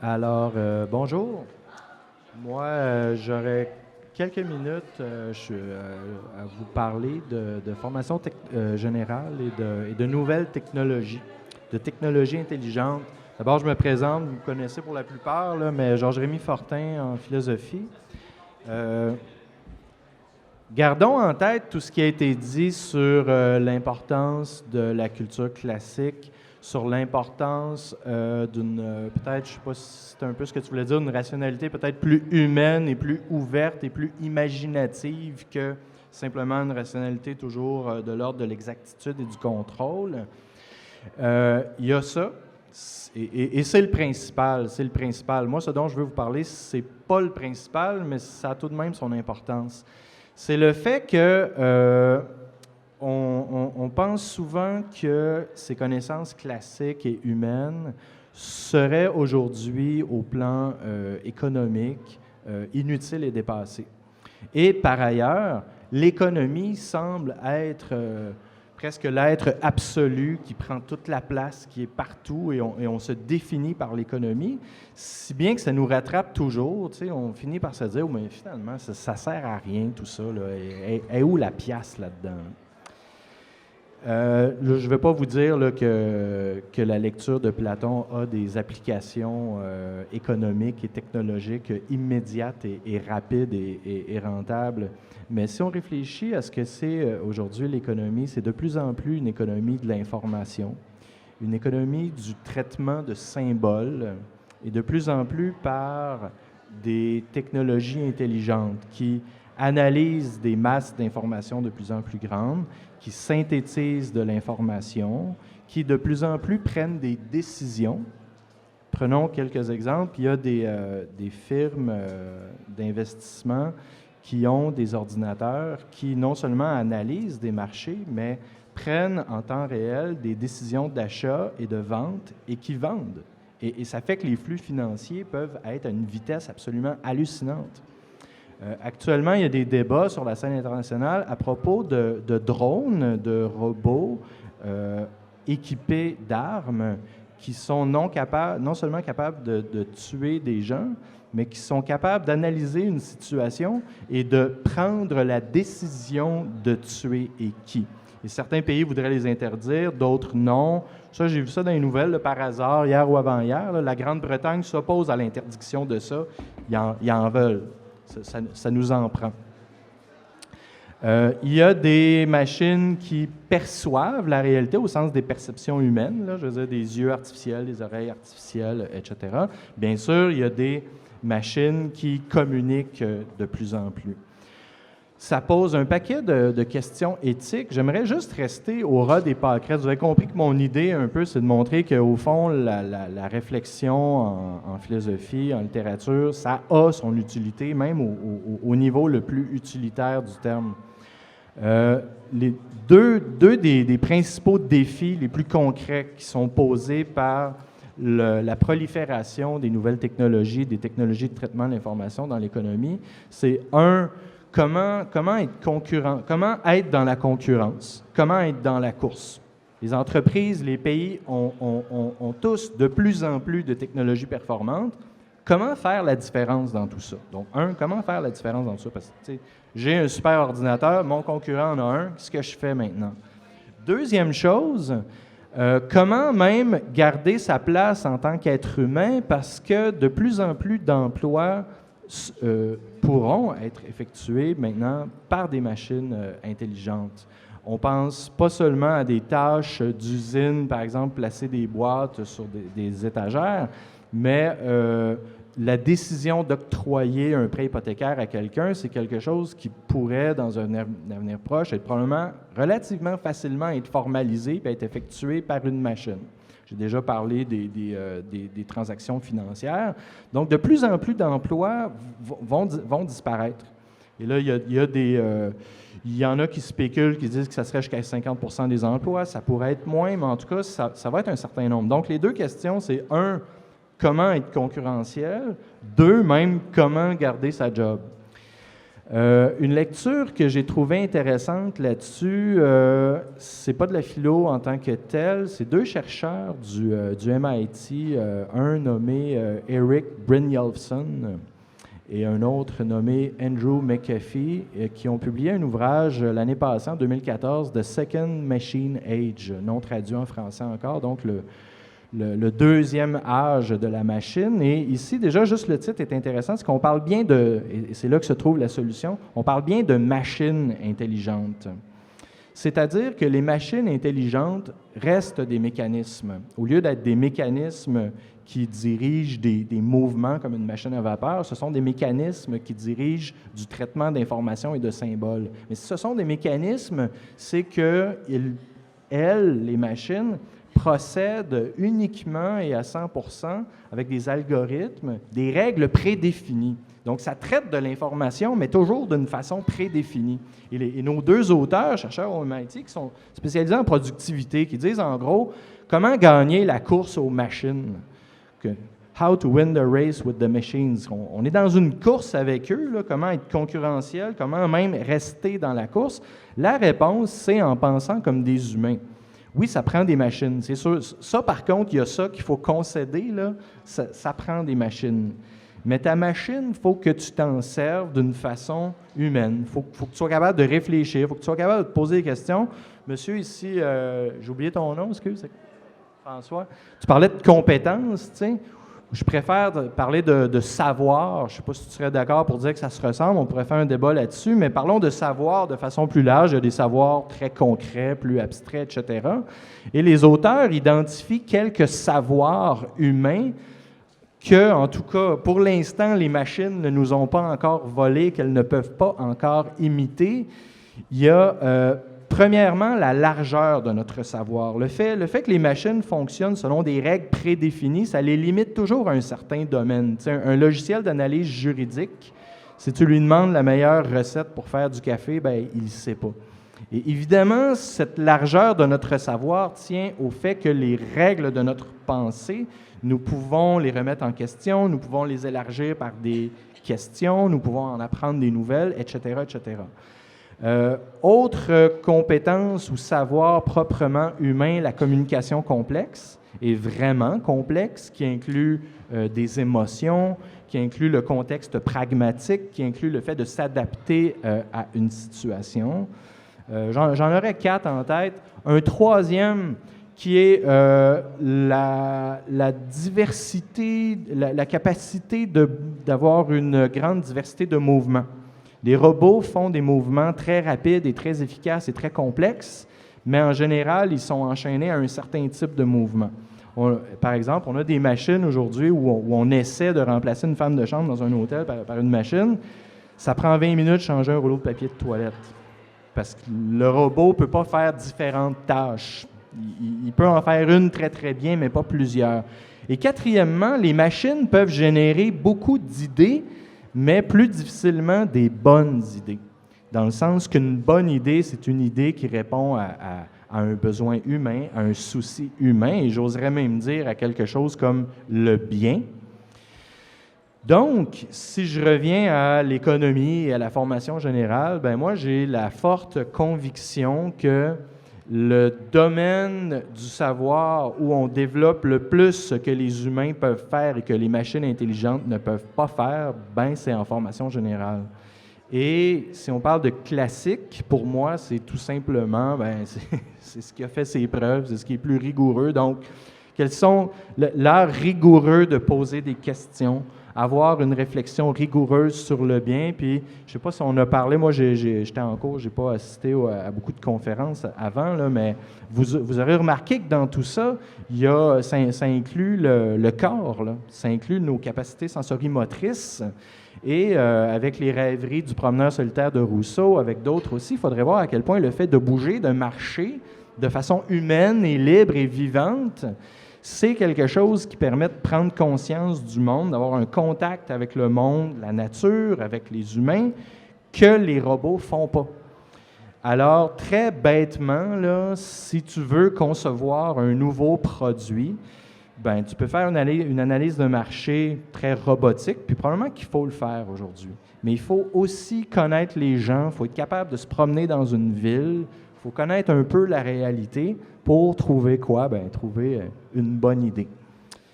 Alors, bonjour. Moi, j'aurais quelques minutes à vous parler de formation générale et de nouvelles technologies, de technologies intelligentes. D'abord, je me présente, vous me connaissez pour la plupart, là, mais Georges-Rémy Fortin en philosophie. Euh, Gardons en tête tout ce qui a été dit sur l'importance de la culture classique, sur l'importance peut-être, je ne sais pas si c'est un peu ce que tu voulais dire, une rationalité peut-être plus humaine et plus ouverte et plus imaginative que simplement une rationalité toujours de l'ordre de l'exactitude et du contrôle. Il y a ça, et c'est le principal, c'est le principal. Moi, ce dont je veux vous parler, c'est pas le principal, mais ça a tout de même son importance. C'est le fait que on pense souvent que ces connaissances classiques et humaines seraient aujourd'hui, au plan économique, inutiles et dépassées. Et par ailleurs, l'économie semble être presque l'être absolu qui prend toute la place, qui est partout, et on se définit par l'économie, si bien que ça nous rattrape toujours. Tu sais, on finit par se dire, oh, mais finalement, ça sert à rien tout ça. Là. Est où la pièce là-dedans? Je ne vais pas vous dire là, que la lecture de Platon a des applications économiques et technologiques immédiates et rapides et rentables. Mais si on réfléchit à ce que c'est aujourd'hui l'économie, c'est de plus en plus une économie de l'information, une économie du traitement de symboles et de plus en plus par des technologies intelligentes qui analysent des masses d'informations de plus en plus grandes, qui synthétisent de l'information, qui de plus en plus prennent des décisions. Prenons quelques exemples. Il y a des firmes d'investissement qui ont des ordinateurs qui non seulement analysent des marchés, mais prennent en temps réel des décisions d'achat et de vente et qui vendent. Et ça fait que les flux financiers peuvent être à une vitesse absolument hallucinante. Actuellement, il y a des débats sur la scène internationale à propos de drones, de robots équipés d'armes qui sont non seulement capables de tuer des gens, mais qui sont capables d'analyser une situation et de prendre la décision de tuer et qui. Et certains pays voudraient les interdire, d'autres non. Ça, j'ai vu ça dans les nouvelles là, par hasard, hier ou avant-hier. Là, la Grande-Bretagne s'oppose à l'interdiction de ça. Ils en veulent. Ça nous en prend. Il y a des machines qui perçoivent la réalité au sens des perceptions humaines, là, je veux dire des yeux artificiels, des oreilles artificielles, etc. Bien sûr, il y a des machines qui communiquent de plus en plus. Ça pose un paquet de questions éthiques. J'aimerais juste rester au ras des pâquerettes. Vous avez compris que mon idée, un peu, c'est de montrer qu'au fond, la réflexion en philosophie, en littérature, ça a son utilité, même au niveau le plus utilitaire du terme. Les deux des principaux défis les plus concrets qui sont posés par la prolifération des nouvelles technologies, des technologies de traitement de l'information dans l'économie, c'est comment être dans la concurrence, comment être dans la course. Les entreprises, les pays ont tous de plus en plus de technologies performantes. Comment faire la différence dans tout ça? Donc, comment faire la différence dans tout ça? Parce que, j'ai un super ordinateur, mon concurrent en a un, qu'est-ce que je fais maintenant? Deuxième chose, comment même garder sa place en tant qu'être humain parce que de plus en plus d'emplois pourront être effectués maintenant par des machines intelligentes. On pense pas seulement à des tâches d'usine, par exemple, placer des boîtes sur des étagères, mais la décision d'octroyer un prêt hypothécaire à quelqu'un, c'est quelque chose qui pourrait, dans un avenir proche, être probablement relativement facilement être formalisé et être effectué par une machine. J'ai déjà parlé des transactions financières. Donc, de plus en plus d'emplois vont disparaître. Et là, il y en a qui spéculent, qui disent que ça serait jusqu'à 50% des emplois. Ça pourrait être moins, mais en tout cas, ça va être un certain nombre. Donc, les deux questions, c'est comment être concurrentiel, deux, même, comment garder sa job. Une lecture que j'ai trouvée intéressante là-dessus, c'est pas de la philo en tant que telle, c'est deux chercheurs du MIT, un nommé Eric Brynjolfsson et un autre nommé Andrew McAfee, qui ont publié un ouvrage l'année passée, en 2014, The Second Machine Age, non traduit en français encore, donc le deuxième âge de la machine. Et ici, déjà, juste le titre est intéressant, parce qu'on parle bien et c'est là que se trouve la solution, on parle bien de machines intelligentes. C'est-à-dire que les machines intelligentes restent des mécanismes. Au lieu d'être des mécanismes qui dirigent des mouvements comme une machine à vapeur, ce sont des mécanismes qui dirigent du traitement d'informations et de symboles. Mais si ce sont des mécanismes, c'est que les machines, procèdent uniquement et à 100% avec des algorithmes, des règles prédéfinies. Donc, ça traite de l'information, mais toujours d'une façon prédéfinie. Et nos deux auteurs, chercheurs au MIT, qui sont spécialisés en productivité, qui disent en gros comment gagner la course aux machines. How to win the race with the machines. On est dans une course avec eux, là, comment être concurrentiel, comment même rester dans la course. La réponse, c'est en pensant comme des humains. Oui, ça prend des machines, c'est sûr. Ça, par contre, il y a ça qu'il faut concéder, là, ça prend des machines. Mais ta machine, il faut que tu t'en serves d'une façon humaine. Il faut que tu sois capable de réfléchir, il faut que tu sois capable de te poser des questions. Monsieur, ici, j'ai oublié ton nom, excuse, François. Tu parlais de compétences, tu sais. Je préfère parler de savoir. Je ne sais pas si tu serais d'accord pour dire que ça se ressemble. On pourrait faire un débat là-dessus, mais parlons de savoir de façon plus large. Il y a des savoirs très concrets, plus abstraits, etc. Et les auteurs identifient quelques savoirs humains que, en tout cas, pour l'instant, les machines ne nous ont pas encore volés, qu'elles ne peuvent pas encore imiter. Il y a... Premièrement, la largeur de notre savoir. Le fait que les machines fonctionnent selon des règles prédéfinies, ça les limite toujours à un certain domaine. Tu sais, un logiciel d'analyse juridique, si tu lui demandes la meilleure recette pour faire du café, ben il ne sait pas. Et évidemment, cette largeur de notre savoir tient au fait que les règles de notre pensée, nous pouvons les remettre en question, nous pouvons les élargir par des questions, nous pouvons en apprendre des nouvelles, etc., etc. Autre compétence ou savoir proprement humain, la communication complexe, est vraiment complexe, qui inclut des émotions, qui inclut le contexte pragmatique, qui inclut le fait de s'adapter à une situation. J'en aurais 4 en tête. Un troisième qui est la diversité, la capacité d'avoir une grande diversité de mouvements. Les robots font des mouvements très rapides et très efficaces et très complexes, mais en général, ils sont enchaînés à un certain type de mouvement. Par exemple, on a des machines aujourd'hui où on essaie de remplacer une femme de chambre dans un hôtel par une machine. Ça prend 20 minutes de changer un rouleau de papier de toilette. Parce que le robot ne peut pas faire différentes tâches. Il peut en faire une très, très bien, mais pas plusieurs. Et quatrièmement, les machines peuvent générer beaucoup d'idées, mais plus difficilement des bonnes idées. Dans le sens qu'une bonne idée, c'est une idée qui répond à un besoin humain, à un souci humain, et j'oserais même dire à quelque chose comme le bien. Donc, si je reviens à l'économie et à la formation générale, ben moi, j'ai la forte conviction que le domaine du savoir où on développe le plus ce que les humains peuvent faire et que les machines intelligentes ne peuvent pas faire, ben c'est en formation générale. Et si on parle de classique, pour moi, c'est tout simplement, c'est ce qui a fait ses preuves, c'est ce qui est plus rigoureux. Donc, quels sont l'art rigoureux de poser des questions, avoir une réflexion rigoureuse sur le bien. Puis, je ne sais pas si on a parlé, moi j'étais en cours, je n'ai pas assisté à beaucoup de conférences avant, là, mais vous aurez remarqué que dans tout ça, ça inclut le corps, là, ça inclut nos capacités sensorimotrices. Et avec les rêveries du promeneur solitaire de Rousseau, avec d'autres aussi, il faudrait voir à quel point le fait de bouger, de marcher de façon humaine et libre et vivante, c'est quelque chose qui permet de prendre conscience du monde, d'avoir un contact avec le monde, la nature, avec les humains, que les robots ne font pas. Alors, très bêtement, là, si tu veux concevoir un nouveau produit, Ben, tu peux faire une analyse de marché très robotique, puis probablement qu'il faut le faire aujourd'hui. Mais il faut aussi connaître les gens, il faut être capable de se promener dans une ville, il faut connaître un peu la réalité pour trouver quoi? Ben, trouver une bonne idée.